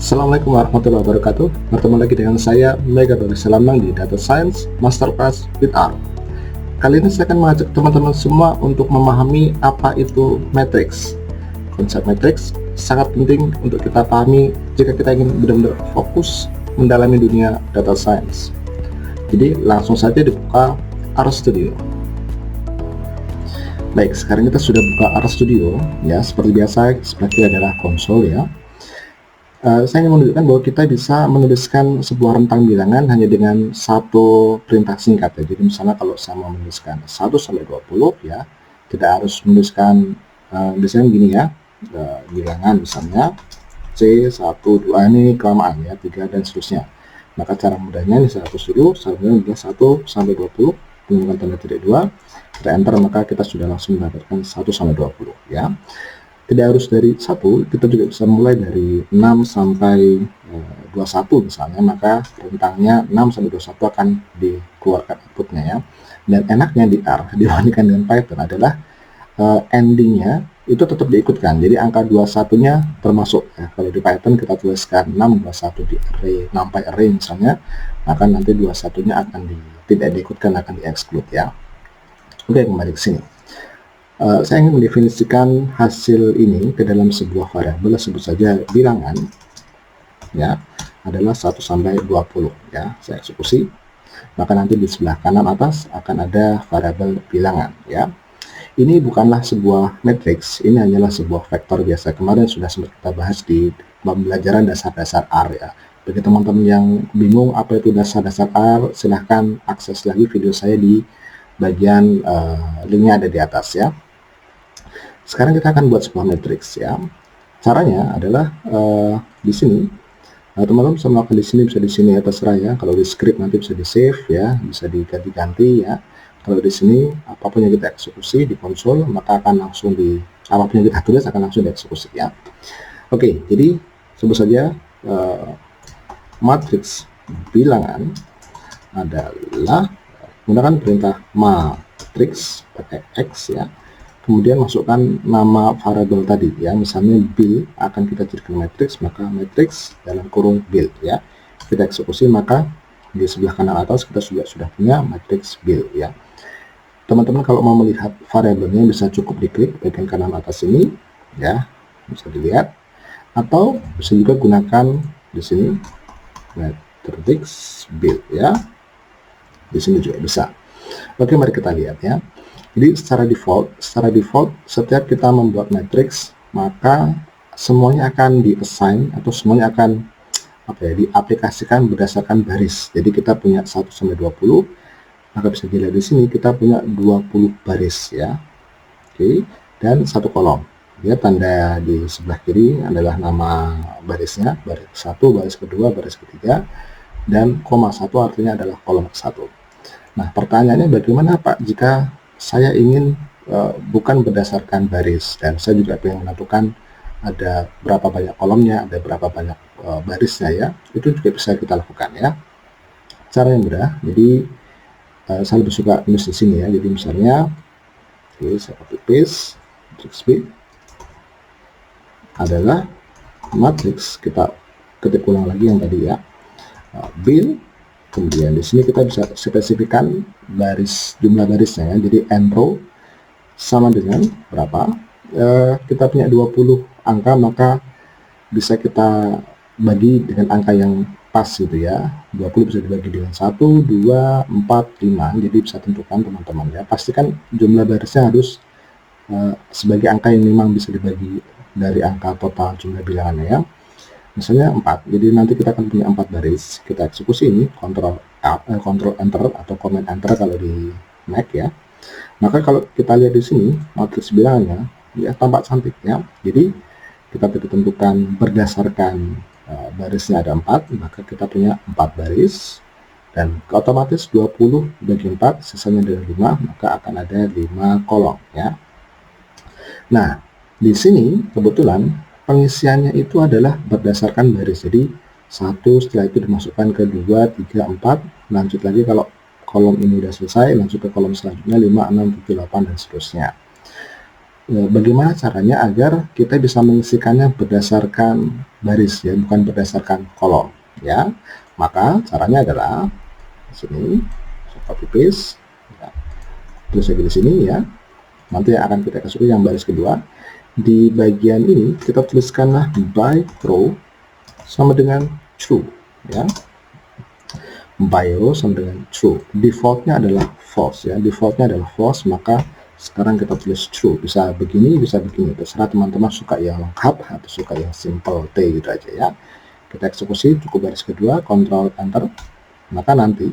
Assalamualaikum warahmatullahi wabarakatuh. Bertemu lagi dengan saya Mega dari Selamang di Data Science Masterclass with R. Kali ini saya akan mengajak teman-teman semua untuk memahami apa itu matriks. Konsep matriks sangat penting untuk kita pahami jika kita ingin benar-benar fokus mendalami dunia data science. Jadi langsung saja dibuka R Studio. Baik, sekarang kita sudah buka R Studio ya. Seperti biasa, sebelah kiri adalah konsol ya. Saya ingin menunjukkan bahwa kita bisa menuliskan sebuah rentang bilangan hanya dengan satu perintah singkat ya. Jadi misalnya kalau saya mau menuliskan 1 sampai 20 ya, tidak harus menuliskan biasanya begini ya, bilangan misalnya C1, 2, ini kelamaan ya, 3 dan seterusnya. Maka cara mudahnya ini saya hapus dulu, selanjutnya adalah 1 sampai 20, menggunakan tanda titik 2, kita enter, maka kita sudah langsung mendapatkan 1 sampai 20 ya. Tidak harus dari 1, kita juga bisa mulai dari 6 sampai 21 misalnya, maka rentangnya 6 sampai 21 akan dikeluarkan outputnya ya. Dan enaknya di R dibandingkan dengan Python adalah endingnya itu tetap diikutkan, jadi angka 21 nya termasuk ya. Kalau di Python kita tuliskan 621 di array, numpy array misalnya, maka nanti 21 nya akan tidak diikutkan, akan di-exclude ya. Oke, kembali ke sini. Saya ingin mendefinisikan hasil ini ke dalam sebuah variabel, sebut saja bilangan ya, adalah 1 sampai 20 ya. Saya eksekusi, maka nanti di sebelah kanan atas akan ada variabel bilangan ya. Ini bukanlah sebuah matriks, ini hanyalah sebuah vektor biasa. Kemarin sudah sempat kita bahas di pembelajaran dasar-dasar R ya. Bagi teman-teman yang bingung apa itu dasar-dasar R, silahkan akses lagi video saya di bagian linknya ada di atas ya. Sekarang kita akan buat sebuah matriks ya. Caranya adalah di sini. Teman-teman bisa melakukan di sini, bisa di sini ya, terserah ya. Kalau di script nanti bisa di save ya, bisa diganti-ganti ya. Kalau di sini apapun yang kita eksekusi di konsol, maka akan langsung apapun yang kita tulis akan langsung dieksekusi ya. Oke, jadi sebut saja matriks bilangan adalah menggunakan perintah matrix pakai X ya. Kemudian masukkan nama variabel tadi ya, misalnya bill akan kita jadikan matriks, maka matriks dalam kurung bill ya. Kita eksekusi, maka di sebelah kanan atas kita sudah punya matriks bill ya. Teman-teman kalau mau melihat variabelnya bisa cukup diklik bagian kanan atas ini ya, bisa dilihat, atau bisa juga gunakan di sini matriks bill ya. Di sini juga bisa. Oke, mari kita lihat ya. Jadi secara default setiap kita membuat matriks, maka semuanya akan di-assign atau semuanya akan diaplikasikan berdasarkan baris. Jadi kita punya 1 sampai 20, maka bisa dilihat di sini kita punya 20 baris ya. Oke, dan satu kolom. Ya, tanda di sebelah kiri adalah nama barisnya, baris 1, baris kedua, baris ketiga, dan koma 1 artinya adalah kolom ke-1. Nah, pertanyaannya bagaimana Pak jika saya ingin bukan berdasarkan baris, dan saya juga ingin menentukan ada berapa banyak kolomnya, ada berapa banyak barisnya ya. Itu juga bisa kita lakukan ya. Cara yang mudah. Jadi saya lebih suka tulis di sini ya. Jadi misalnya, oke, saya copy paste matrix B adalah matriks, kita ketik ulang lagi yang tadi ya, bill. Kemudian di sini kita bisa spesifikkan jumlah barisnya ya. Jadi n row sama dengan berapa? Kita punya 20 angka, maka bisa kita bagi dengan angka yang pas gitu ya. 20 bisa dibagi dengan 1, 2, 4, 5. Jadi bisa tentukan teman-teman ya. Pastikan jumlah barisnya harus sebagai angka yang memang bisa dibagi dari angka total jumlah bilangannya ya. Misalnya 4, jadi nanti kita akan punya 4 baris. Kita eksekusi ini, Ctrl Enter atau Command Enter kalau di Mac ya. Maka kalau kita lihat di sini matriks bilangannya ya tampak cantik ya. Jadi kita tentukan berdasarkan barisnya ada 4, maka kita punya 4 baris, dan otomatis 20 bagi 4 sisanya dari 5, maka akan ada 5 kolom ya. Nah, di sini kebetulan pengisiannya itu adalah berdasarkan baris. Jadi 1, setelah itu dimasukkan ke 2, 3, 4, lanjut lagi kalau kolom ini udah selesai, lanjut ke kolom selanjutnya 5, 6, 7, 8 dan seterusnya. bagaimana caranya agar kita bisa mengisikannya berdasarkan baris ya, bukan berdasarkan kolom ya. Maka caranya adalah di sini copy paste ya, terus lagi di sini ya. Nanti yang akan kita kasih yang baris kedua. Di bagian ini kita tuliskanlah by row sama dengan true ya. By row sama dengan true. Defaultnya adalah false ya. Defaultnya adalah false, maka sekarang kita tulis true. Bisa begini, bisa begini. Terserah teman-teman suka yang lengkap atau suka yang simple T gitu aja ya. Kita eksekusi cukup baris kedua, Ctrl Enter. Maka nanti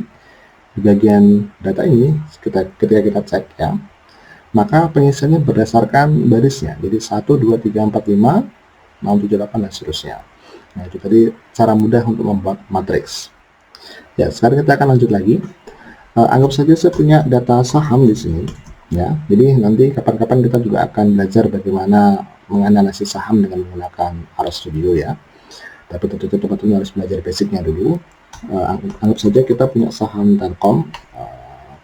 di bagian data ini ketika kita cek ya, maka pengisiannya berdasarkan barisnya. Jadi 1, 2, 3, 4, 5, 6, 7, 8 dan seterusnya. Nah, itu tadi cara mudah untuk membuat matriks. Ya, sekarang kita akan lanjut lagi. Anggap saja saya punya data saham di sini ya. Jadi nanti kapan-kapan kita juga akan belajar bagaimana menganalisis saham dengan menggunakan RStudio ya. Tapi tentu teman-teman harus belajar basicnya dulu. Anggap saja kita punya saham Telkom,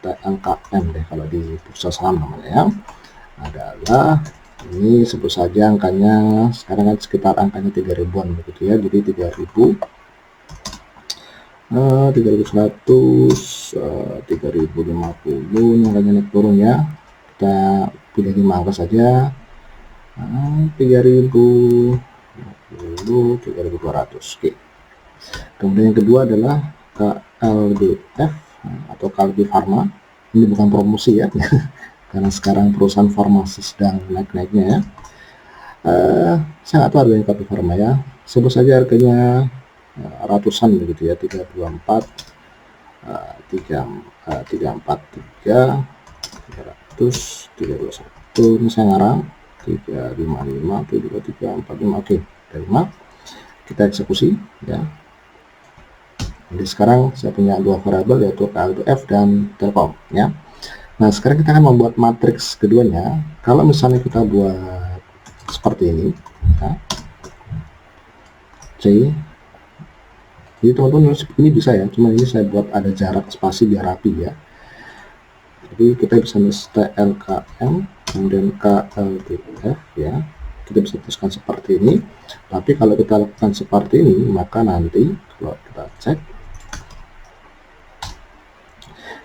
TLKM deh kalau di bursa saham namanya ya, adalah ini sebut saja angkanya sekarang kan sekitar angkanya 3.000-an begitu ya. Jadi 3.000, 3.100, 3.050 angkanya naik turun ya. Kita pilih 5 angka saja, 3.000, 3.200. Oke. Kemudian yang kedua adalah KLDF atau Kalbi Farma. Ini bukan promosi ya karena sekarang perusahaan farmasi sedang naik-naiknya ya. Saya nggak tahu harganya Kalbi Farma ya, sebut saja harganya ratusan begitu ya, 324, 343, 300, 321, ini saya ngarang 355, 7345. Oke, 5 kita eksekusi ya. Jadi sekarang saya punya dua variabel yaitu KLDF dan Telkom ya. Nah, sekarang kita akan membuat matriks keduanya. Kalau misalnya kita buat seperti ini ya, C. Jadi teman-teman ini bisa ya, cuma ini saya buat ada jarak spasi biar rapi ya. Jadi kita bisa nulis TLKM kemudian KLDF ya. Kita bisa tuliskan seperti ini. Tapi kalau kita lakukan seperti ini, maka nanti kalau kita cek,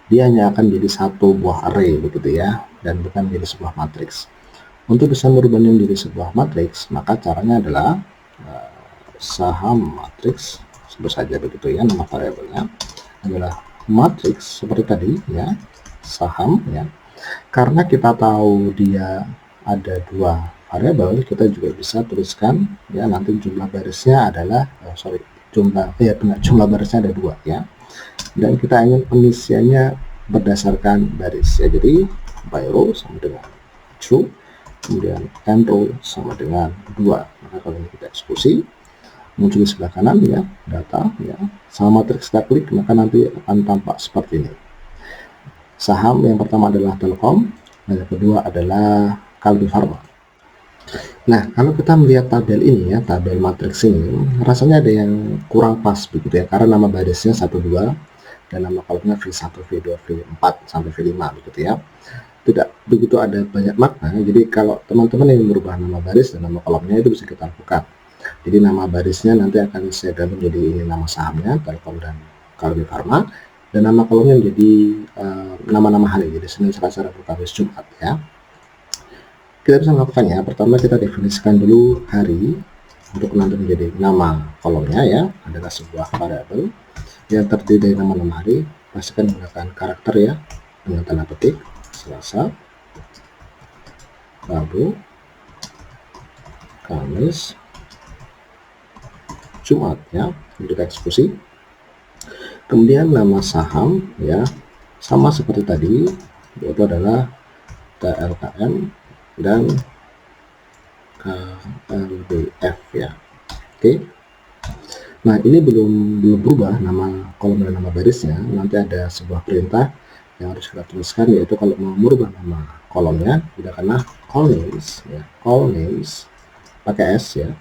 dia hanya akan jadi satu buah array begitu ya, dan bukan menjadi sebuah matriks. Untuk bisa merubahnya menjadi sebuah matriks, maka caranya adalah saham matriks, sebut saja begitu ya, nama variabelnya adalah matriks seperti tadi ya, saham ya. Karena kita tahu dia ada dua variabel, kita juga bisa tuliskan ya, nanti jumlah barisnya adalah jumlah barisnya ada 2 ya, dan kita ingin pengisiannya berdasarkan baris ya. Jadi by row sama dengan true, kemudian end row sama dengan 2. Maka kalau ini kita eksekusi, muncul di sebelah kanan ya data ya, sama matriks kita klik, maka nanti akan tampak seperti ini. Saham yang pertama adalah Telkom, dan yang kedua adalah Kalbi Farma. Nah, kalau kita melihat tabel ini ya, tabel matriks ini, rasanya ada yang kurang pas begitu ya, karena nama barisnya 1, 2, dan nama kolomnya V1, V2, V4, sampai V5 begitu ya. Tidak begitu ada banyak makna, jadi kalau teman-teman ingin merubah nama baris dan nama kolomnya itu bisa kita lakukan. Jadi nama barisnya nanti akan saya ganti menjadi ini nama sahamnya, Telkom dan Kalbi Farma, dan nama kolomnya menjadi nama-nama hari, jadi Senin, Selasa, Rabu, Kamis, Jumat ya. Kita bisa melakukannya. Pertama kita definisikan dulu hari untuk nanti menjadi nama kolomnya ya, adalah sebuah variabel yang terdiri dari nama-nama hari. Pastikan menggunakan karakter ya, dengan tanda petik Selasa, Rabu, Kamis, Jumat ya. Kita eksekusi. Kemudian nama saham ya, sama seperti tadi, yaitu adalah TLKM dan KLDF ya. Oke. Nah, ini belum berubah nama kolom dan nama barisnya. Nanti ada sebuah perintah yang harus kita tuliskan, yaitu kalau mau merubah nama kolomnya, gunakanlah call names ya, call names pakai S ya.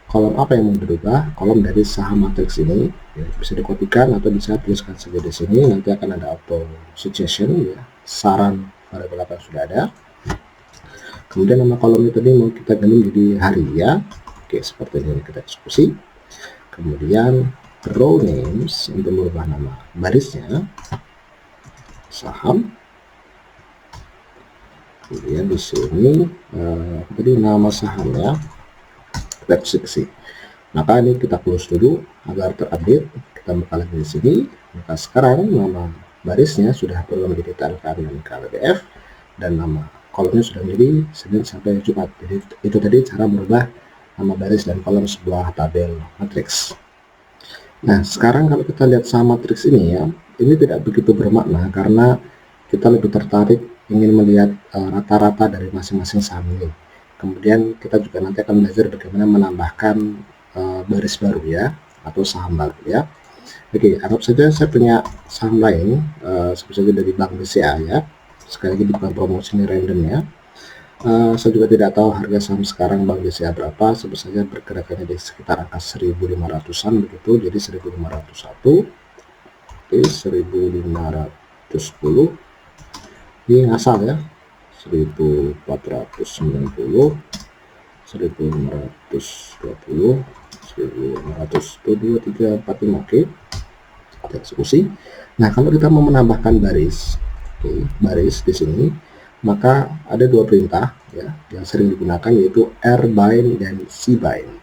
Kolom apa yang mau berubah? Kolom dari saham matriks ini ya, bisa dikopikan atau bisa tuliskan saja di sini. Nanti akan ada auto suggestion ya, saran variabel apa yang sudah ada. Kemudian nama kolomnya tadi mau kita ganti menjadi hari ya. Oke, seperti ini kita eksekusi. Kemudian row names untuk merubah nama barisnya saham. Kemudian di sini tadi nama sahamnya kita eksekusi. Maka ini kita close dulu agar terupdate. Kita buka lagi di sini. Maka sekarang nama barisnya sudah berubah menjadi TLKM dan KLDF, dan nama kolomnya sudah menjadi Senin sampai Jumat. Jadi itu tadi cara merubah nama baris dan kolom sebuah tabel matriks. Nah, sekarang kalau kita lihat saham matriks ini ya, ini tidak begitu bermakna karena kita lebih tertarik ingin melihat rata-rata dari masing-masing saham ini. Kemudian kita juga nanti akan belajar bagaimana menambahkan baris baru ya, atau saham baru ya. Oke, anggap saja saya punya saham lain, sebut saja dari Bank BCA ya. Sekali lagi bukan promosi, ini random ya. Saya juga tidak tahu harga saham sekarang Bank BCA berapa, sebut saja bergerakannya di sekitar angka 1.500-an begitu, jadi 1.501, oke, 1.510, ini ngasal ya, 1.490, 1.520, 1.500, 2, 3, 4, 5, oke, kita eksekusi. Nah, kalau kita mau menambahkan baris, oke, baris di sini, maka ada dua perintah ya yang sering digunakan, yaitu rbind dan cbind.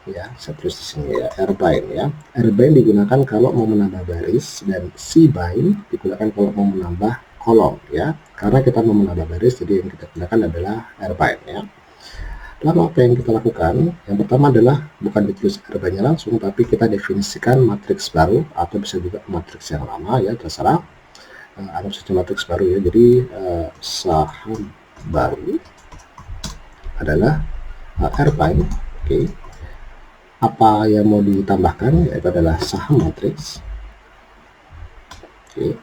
Ya, saya tulis di sini ya, rbind ya. Rbind digunakan kalau mau menambah baris, dan cbind digunakan kalau mau menambah kolom ya. Karena kita mau menambah baris, jadi yang kita gunakan adalah rbind ya. Lalu apa yang kita lakukan? Yang pertama adalah bukan ditulis rbind-nya langsung, tapi kita definisikan matriks baru, atau bisa juga matriks yang lama ya, terserah. Ada sistem matriks baru ya. Jadi saham baru adalah rbind. Oke. Apa yang mau ditambahkan yaitu adalah saham matriks. Oke.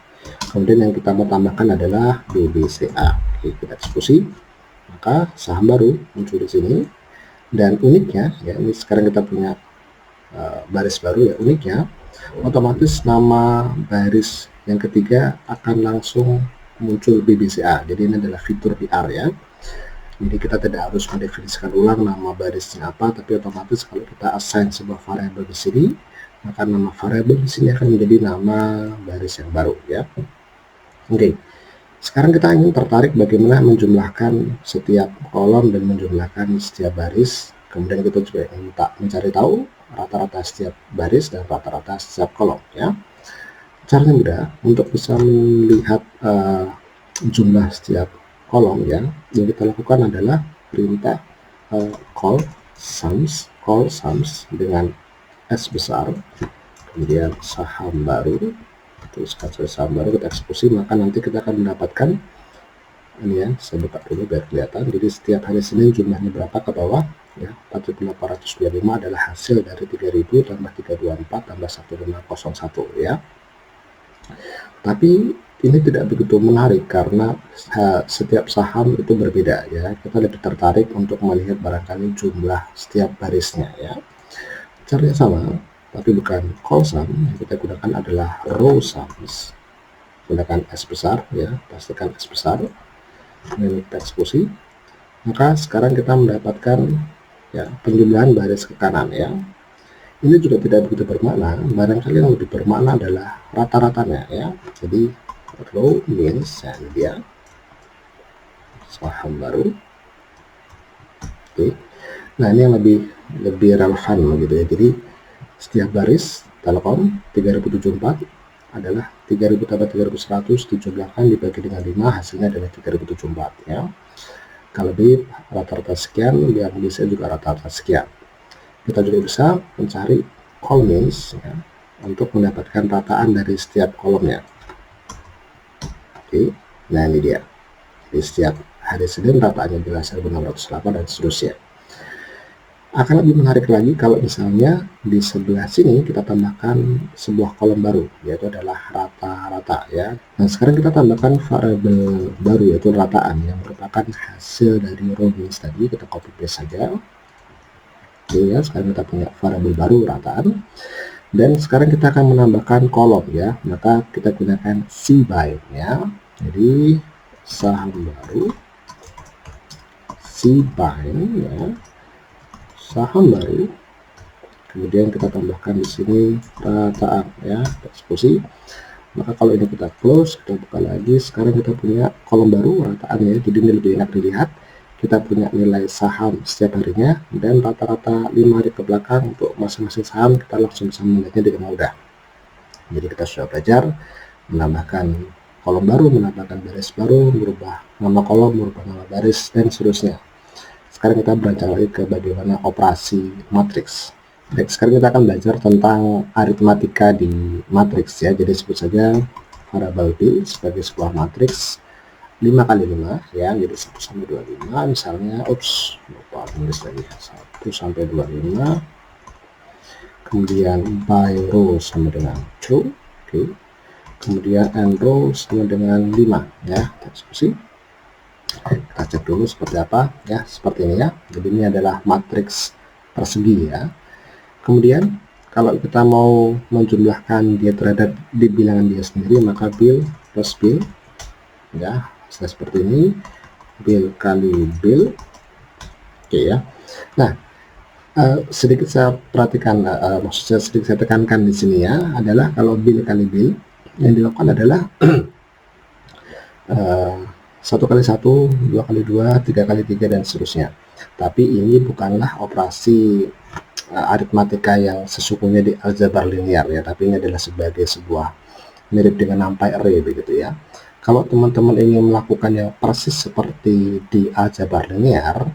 Kemudian yang kita mau tambahkan adalah BBCA. Oke, kita eksekusi. Maka saham baru muncul di sini, dan uniknya ya, ini sekarang kita punya baris baru ya. Uniknya otomatis nama baris yang ketiga akan langsung muncul BBCA. Jadi ini adalah fitur PR ya. Jadi kita tidak harus mendefinisikan ulang nama barisnya apa, tapi otomatis kalau kita assign sebuah variabel di sini, maka nama variabel di sini akan menjadi nama baris yang baru ya. Oke. Sekarang kita ingin tertarik bagaimana menjumlahkan setiap kolom dan menjumlahkan setiap baris. Kemudian kita juga ingin mencari tahu rata-rata setiap baris dan rata-rata setiap kolom ya. Caranya mudah. Untuk bisa melihat jumlah setiap kolom ya, yang kita lakukan adalah perintah call sums dengan S besar, kemudian saham baru, tuliskan saham baru, kita eksekusi, maka nanti kita akan mendapatkan ini ya. Saya buka dulu biar kelihatan. Jadi setiap hari Senin jumlahnya berapa ke bawah ya, 4.825 adalah hasil dari 3.000 tambah 324 tambah 1501 ya. Tapi ini tidak begitu menarik karena setiap saham itu berbeda ya. Kita lebih tertarik untuk melihat barangkali jumlah setiap barisnya ya. Caranya sama, tapi bukan call sum. Yang kita gunakan adalah row sums. Gunakan S besar ya, pastikan S besar. Ini kita eksekusi. Maka sekarang kita mendapatkan ya penjumlahan baris ke kanan ya. Ini juga tidak begitu bermakna, barangkali yang lebih bermakna adalah rata-ratanya ya. Jadi row means dia saham baru. Oke. Nah, ini yang lebih relevan gitu ya. Jadi setiap baris Telkom 3074 adalah 3000 tambah 3100 dijumlahkan dibagi dengan 5, hasilnya adalah 3074 ya. Kalau di rata-rata sekian, yang bisa juga rata-rata sekian. Kita juga bisa mencari call means ya, untuk mendapatkan rataan dari setiap kolomnya. Oke, nah ini dia. Di setiap hari Senin rataannya adalah 1608 dan seterusnya. Akan lebih menarik lagi kalau misalnya di sebelah sini kita tambahkan sebuah kolom baru, yaitu adalah rata-rata ya. Nah, sekarang kita tambahkan variabel baru, yaitu rataan, yang merupakan hasil dari row means tadi. Kita copy paste saja. Oke ya, sekarang kita punya variabel baru rataan, dan sekarang kita akan menambahkan kolom ya. Maka kita gunakan cbind ya. Jadi saham baru operasi buy, ya, saham baru. Kemudian kita tambahkan di sini rataan, ya, eksekusi. Maka kalau ini kita close, kita buka lagi. Sekarang kita punya kolom baru rataan, ya, jadi ini lebih enak dilihat. Kita punya nilai saham setiap harinya dan rata-rata 5 hari ke belakang untuk masing-masing saham. Kita langsung bisa melihatnya dengan mudah. Jadi kita sudah belajar menambahkan kolom baru, menambahkan baris baru, merubah nama kolom, merubah nama baris, dan seterusnya. Sekarang kita beranjak lagi ke bagaimana operasi matriks. Baik, sekarang kita akan belajar tentang aritmatika di matriks, ya. Jadi sebut saja variabel B sebagai sebuah matriks 5 kali 5, ya. Jadi 1 sampai 25 misalnya, lupa tulis lagi, 1 sampai 25. Kemudian by row sama dengan true, oke. Kemudian and row sama dengan 5, ya. Eksekusi. Kita cek dulu seperti apa, ya. Seperti ini, ya. Jadi ini adalah matriks persegi, ya. Kemudian kalau kita mau menjumlahkan dia terhadap di bilangan dia sendiri, maka bill plus bill, ya, seperti ini, bill kali bill, oke, ya. Nah, sedikit saya perhatikan, maksud saya sedikit saya tekankan di sini, ya, adalah kalau bill kali bill yang dilakukan adalah 1 kali 1, 2 kali 2, 3 kali 3, dan seterusnya. Tapi ini bukanlah operasi aritmatika yang sesungguhnya di aljabar linear, ya, tapi ini adalah sebagai sebuah mirip dengan numpy array, begitu, ya. Kalau teman-teman ingin melakukannya persis seperti di aljabar linear,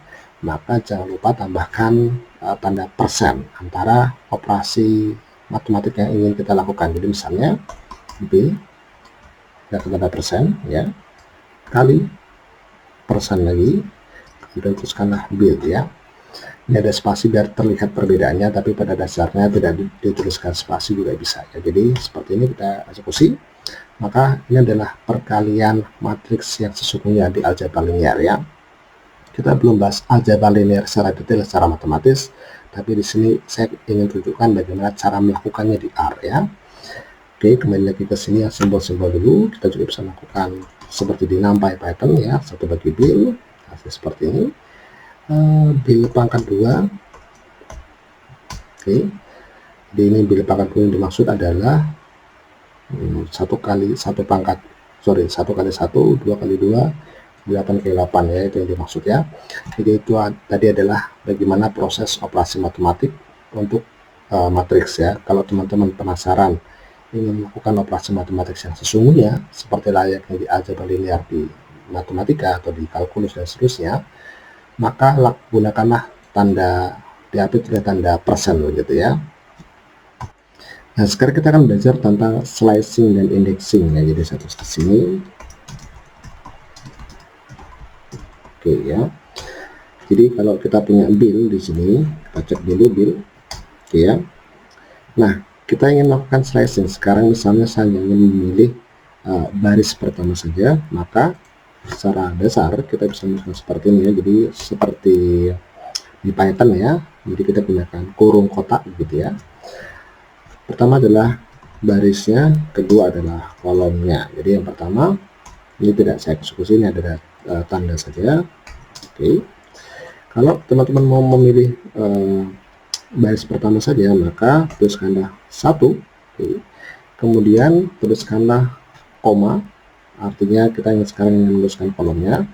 maka jangan lupa tambahkan tanda persen antara operasi matematik yang ingin kita lakukan. Jadi misalnya B dan tanda persen, ya, kali persen lagi, kemudian tuliskanlah bill, ya. Ini ada spasi biar terlihat perbedaannya, tapi pada dasarnya tidak dituliskan spasi juga bisa, ya. Jadi seperti ini kita eksekusi, maka ini adalah perkalian matriks yang sesungguhnya di aljabar linear, ya. Kita belum bahas aljabar linear secara detail secara matematis, tapi di sini saya ingin tunjukkan bagaimana cara melakukannya di R, ya. Oke, kembali lagi ke sini, ya, simbol-simbol dulu. Kita juga bisa melakukan seperti di NumPy Python, ya, 1 bagi bill, hasil seperti ini. Bill pangkat 2, oke. Jadi ini bill pangkat 2 yang dimaksud adalah 1 kali 1 pangkat, 1 kali 1, 2 kali 2, 8 kali 8, ya, itu yang dimaksud, ya. Jadi itu tadi adalah bagaimana proses operasi matematik untuk matriks, ya. Kalau teman-teman penasaran ingin melakukan operasi matematik yang sesungguhnya seperti layaknya di aljabar linear di matematika atau di kalkulus dan seterusnya, maka gunakanlah tanda diapit oleh tanda persen, begitu, ya. Nah, sekarang kita akan belajar tentang slicing dan indexing, ya. Jadi saya tulis ke sini, oke, ya. Jadi kalau kita punya bill di sini, kita cek dulu bill, oke, ya. Nah, kita ingin melakukan slicing. Sekarang misalnya saya ingin memilih baris pertama saja, maka secara dasar kita bisa melakukan seperti ini, ya. Jadi seperti di Python, ya. Jadi kita gunakan kurung kotak, gitu, ya. Pertama adalah barisnya, kedua adalah kolomnya. Jadi yang pertama ini tidak saya eksekusi, ini adalah tanda saja, oke. Kalau teman-teman mau memilih baris pertama saja, maka tuliskanlah 1, oke. Kemudian tuliskanlah koma, artinya kita sekarang ingin menuliskan kolomnya,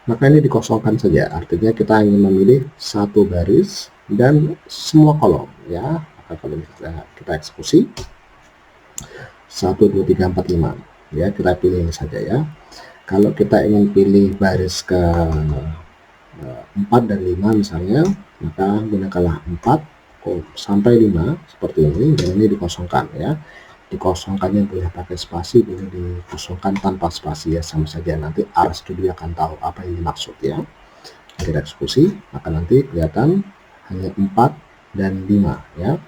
maka ini dikosongkan saja, artinya kita ingin memilih 1 baris dan semua kolom, ya. Maka kalau kita eksekusi 1, 2, 3, 4, 5, ya, kita pilih ini saja, ya. Kalau kita ingin pilih baris ke 4 dan 5 misalnya, maka gunakanlah 4 sampai 5 seperti ini, dan ini dikosongkan, ya. Dikosongkannya boleh pakai spasi, boleh dikosongkan tanpa spasi, ya, sama saja. Nanti RStudio akan tahu apa yang dimaksud, ya. Kita eksekusi, maka nanti kelihatan hanya 4 dan 5, ya.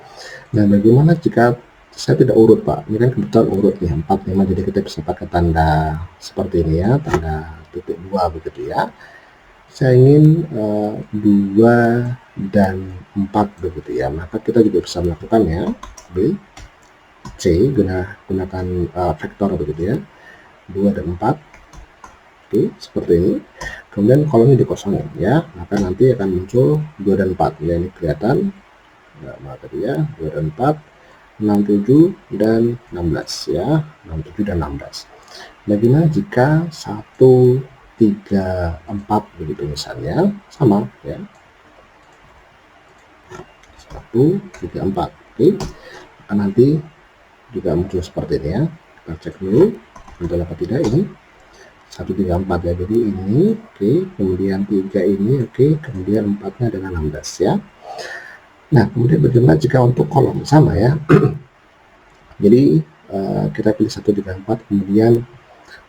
Nah, bagaimana jika saya tidak urut, Pak? Ini kan kebetulan urut, ya, 4, 5, jadi kita bisa pakai tanda seperti ini, ya, tanda titik 2, begitu, ya. Saya ingin 2 dan 4, begitu, ya. Maka kita juga bisa melakukannya, B, C, gunakan vektor, begitu, ya. 2 dan 4, Oke, seperti ini. Kemudian kolomnya dikosongin ya, maka nanti akan muncul 2 dan 4 ya, ini kelihatan. Nah, mana tadi ya, 2 dan 4, 6, 7 dan 16 ya, 6, 7 dan 16. Bagaimana jika 1, 3, 4 begitu misalnya, sama ya, 1, 3, 4. Oke, nanti juga muncul seperti ini ya. Kita cek dulu betul apa tidak ini. 1, 3, 4 ya, jadi ini oke, kemudian 3 ini oke, kemudian 4-nya adalah 16 ya. Nah, kemudian bagaimana jika untuk kolom? Sama ya. Jadi kita pilih 1, 3, 4, kemudian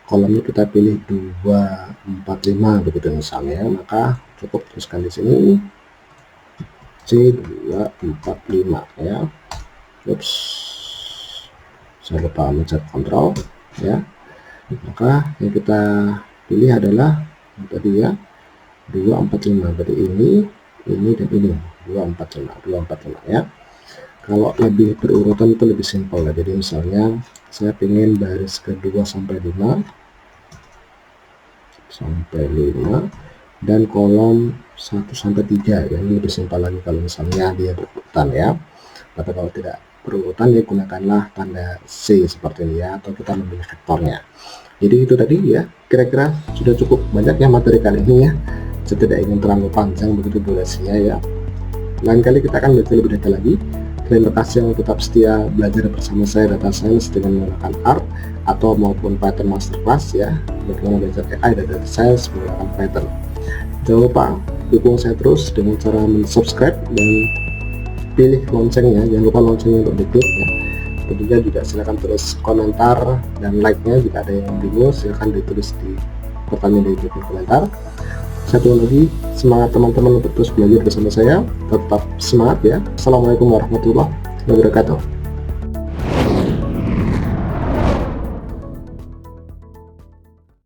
kolomnya kita pilih 2, 4, 5 begitu misalnya, maka cukup tuliskan di sini C2, 4, 5 ya. Ups, saya lupa mencet kontrol ya. Maka yang kita pilih adalah tadi ya, 2, 4, 5. Berarti ini dan ini 2, 4, 5, 2, 4, 5 ya. Kalau lebih berurutan itu lebih simpel ya. Jadi misalnya saya ingin baris kedua sampai 5 dan kolom 1 sampai 3 ya. Ini lebih simpel lagi kalau misalnya dia berurutan ya. Tapi kalau tidak berurutan ya gunakanlah tanda C seperti ini ya, atau kita memilih vektornya. Jadi itu tadi ya, kira-kira sudah cukup banyak ya materi kali ini ya. Saya tidak ingin terlalu panjang begitu durasinya ya. Lain kali kita akan belajar lebih detail lagi. Terima kasih yang tetap setia belajar bersama saya data science dengan menggunakan R atau maupun Python Masterclass ya. Bagaimana belajar AI dan data science menggunakan Python. Jangan lupa dukung saya terus dengan cara subscribe dan pilih loncengnya. Jangan lupa loncengnya untuk diklik ya. Tentunya juga silakan terus komentar dan like-nya. Jika ada yang bingung silakan ditulis di pertanyaan di bagian komentar. Satu lagi, semangat teman-teman untuk terus belajar bersama saya. Tetap semangat ya. Assalamualaikum warahmatullahi wabarakatuh.